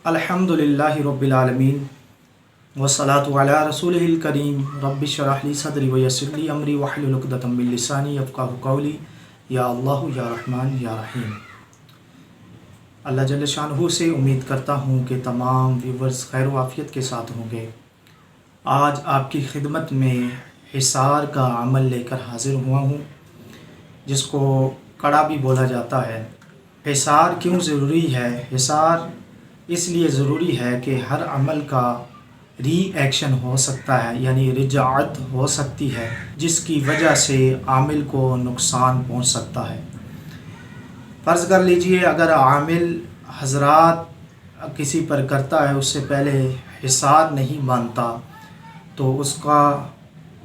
अल्हम्दुलिल्लाहि रब्बिल आलमीन वस्सलातु अला रसूलिहिल करीम रब्बि इश्रह ली सदरी व यस्सिर ली अमरी वहलुल उक़दतम मिन लिसानी यफ़क़हू क़ौली या अल्लाह या रहमान या रहीम। अल्लाह जल्ल शानहू से उम्मीद करता हूँ कि तमाम व्यूवर्स खैर व आफ़ियत के साथ होंगे। आज आपकी खिदमत में हिसार का अमल लेकर हाज़िर हुआ हूँ, जिसको कड़ा भी बोला जाता है। हिसार क्यों ज़रूरी है? हिसार इसलिए ज़रूरी है कि हर अमल का रीएक्शन हो सकता है, यानी रिजाअत हो सकती है, जिसकी वजह से आमिल को नुकसान पहुंच सकता है। फ़र्ज़ कर लीजिए अगर आमिल हज़रात किसी पर करता है, उससे पहले हिसार नहीं मानता, तो उसका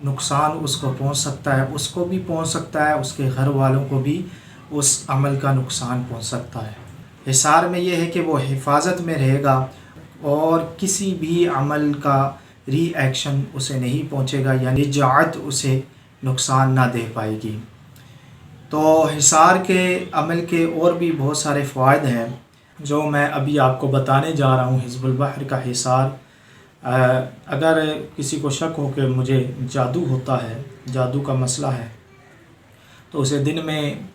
नुकसान उसको पहुंच सकता है, उसको भी पहुंच सकता है, उसके घर वालों को भी उस अमल का नुकसान पहुंच सकता है। हिसार में यह है कि वो हिफाजत में रहेगा और किसी भी अमल का रीएक्शन उसे नहीं पहुंचेगा, यानी रिजाअत उसे नुकसान ना दे पाएगी। तो हिसार के अमल के और भी बहुत सारे फ़वाइद हैं जो मैं अभी आपको बताने जा रहा हूँ। हिज़्बुल बहर का हिसार, अगर किसी को शक हो कि मुझे जादू होता है, जादू का मसला है, तो उसे दिन में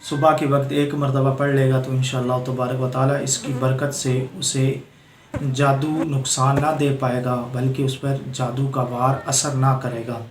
सुबह के वक्त एक मरतबा पढ़ लेगा तो इंशाअल्लाह तबारक व तआला इसकी बरकत से उसे जादू नुकसान ना दे पाएगा, बल्कि उस पर जादू का वार असर ना करेगा।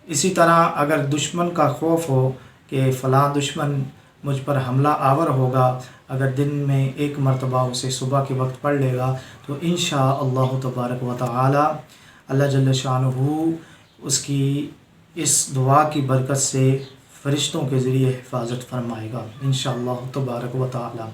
इसी तरह अगर दुश्मन का खौफ हो कि फ़लाँ दुश्मन मुझ पर हमला आवर होगा, अगर दिन में एक मरतबा उसे सुबह के वक्त पढ़ लेगा तो इंशाअल्लाह तबारक व तआला अल्लाह जल्ल शानहू उसकी इस दुआ की बरकत से फ़रिश्तों के ज़रिए हिफाजत फरमाएगा इंशाअल्लाह तबारक व तआला।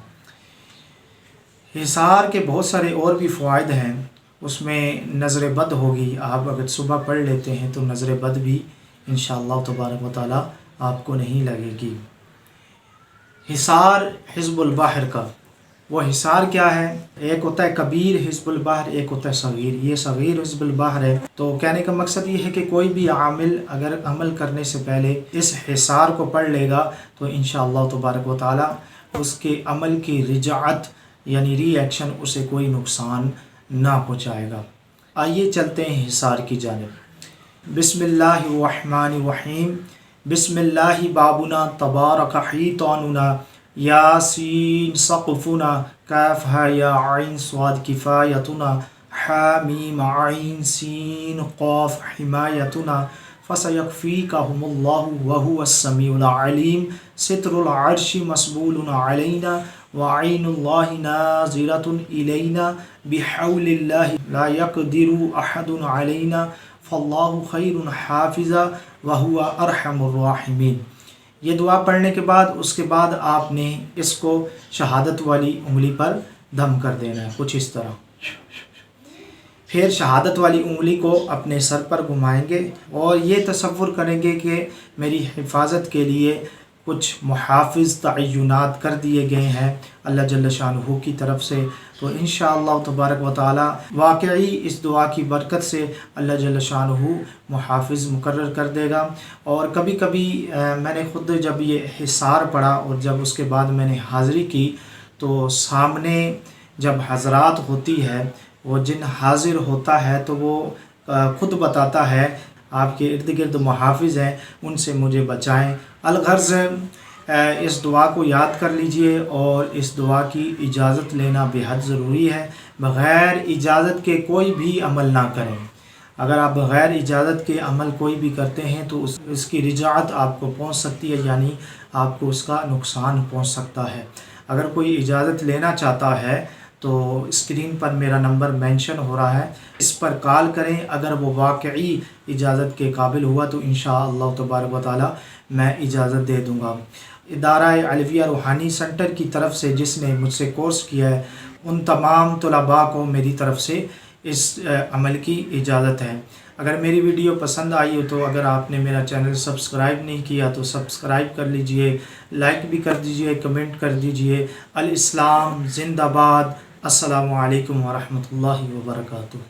हिसार के बहुत सारे और भी फ़वाइद हैं, उसमें नज़र बद होगी। आप अगर सुबह पढ़ लेते हैं तो नज़र बद भी इंशाअल्लाह तबारक व तआला आपको नहीं लगेगी। हिसार हिज़्बुल बहर का, वो हिसार क्या है? एक होता है कबीर हिज़्बुल बहर, एक होता है सगीर। ये सगीर हिज़्बुल बहर है। तो कहने का मकसद ये है कि कोई भी आमिल अगर अमल करने से पहले इस हिसार को पढ़ लेगा तो इंशाअल्लाह तबारक व तआला उसके अमल की रिजाअत यानी रिएक्शन उसे कोई नुकसान ना पहुँचाएगा। आइए चलते हैं हिसार की जानिब। बिस्मिल्लाहिर्रहमानिर्रहीम। बिस्मिल्लाहि बाबुना तबारक हितानुना यासीन सक़फ़ुना काफ़ हा या आइन स्वाद किफ़ायतुना हामीम आइन सीन क़ाफ़ हिमायतुना फ़सयकफ़ीकहुमुल्लाहु वहुवस्समीउल अलीम। सित्रुल अर्शि मस्बूलुन अलैना व ऐनुल्लाहि नाज़िरतुन इलैना बिहौलिल्लाहि ला यक़दिरु अहदुन अलैना फ़ल्लाहु खैरुन हाफ़िज़ा व हुवा अरहमुर राहिमीन। ये दुआ पढ़ने के बाद उसके बाद आपने इसको शहादत वाली उंगली पर दम कर देना है, कुछ इस तरह। फिर शहादत वाली उंगली को अपने सर पर घुमाएंगे और ये तसव्वुर करेंगे कि मेरी हिफाजत के लिए कुछ मुहाफ़िज़ तअय्युनात कर दिए गए हैं अल्लाह जल्ल शानहू की तरफ से। तो इंशाअल्लाह तबारक व तआला वाकई इस दुआ की बरकत से अल्लाह जल्ल शानहू मुहाफ़िज़ मुकर्रर कर देगा। और कभी कभी मैंने ख़ुद जब ये हिसार पढ़ा और जब उसके बाद मैंने हाज़िरी की, तो सामने जब हज़रात होती है, वो जिन हाज़िर होता है, तो वो ख़ुद बताता है आपके इर्द गिर्द मुहाफ़िज़ हैं, उनसे मुझे बचाएं। अलगर्ज़ इस दुआ को याद कर लीजिए और इस दुआ की इजाज़त लेना बेहद ज़रूरी है। बग़ैर इजाज़त के कोई भी अमल ना करें। अगर आप बग़ैर इजाज़त के अमल कोई भी करते हैं तो इसकी रिजाअत आपको पहुंच सकती है, यानी आपको उसका नुकसान पहुंच सकता है। अगर कोई इजाज़त लेना चाहता है तो स्क्रीन पर मेरा नंबर मेंशन हो रहा है, इस पर कॉल करें। अगर वो वाकई इजाज़त के काबिल हुआ तो इंशाअल्लाह तबारक व तआला मैं इजाज़त दे दूँगा। इदारा अलविया रूहानी सेंटर की तरफ से जिसने मुझसे कोर्स किया है, उन तमाम तुलबा को मेरी तरफ से इस अमल की इजाज़त है। अगर मेरी वीडियो पसंद आई हो तो अगर आपने मेरा चैनल सब्सक्राइब नहीं किया तो सब्सक्राइब कर लीजिए, लाइक भी कर दीजिए, कमेंट कर दीजिए। अल इस्लाम ज़िंदाबाद। अस्सलामु अलैकुम व रहमतुल्लाहि व बरकातुहू।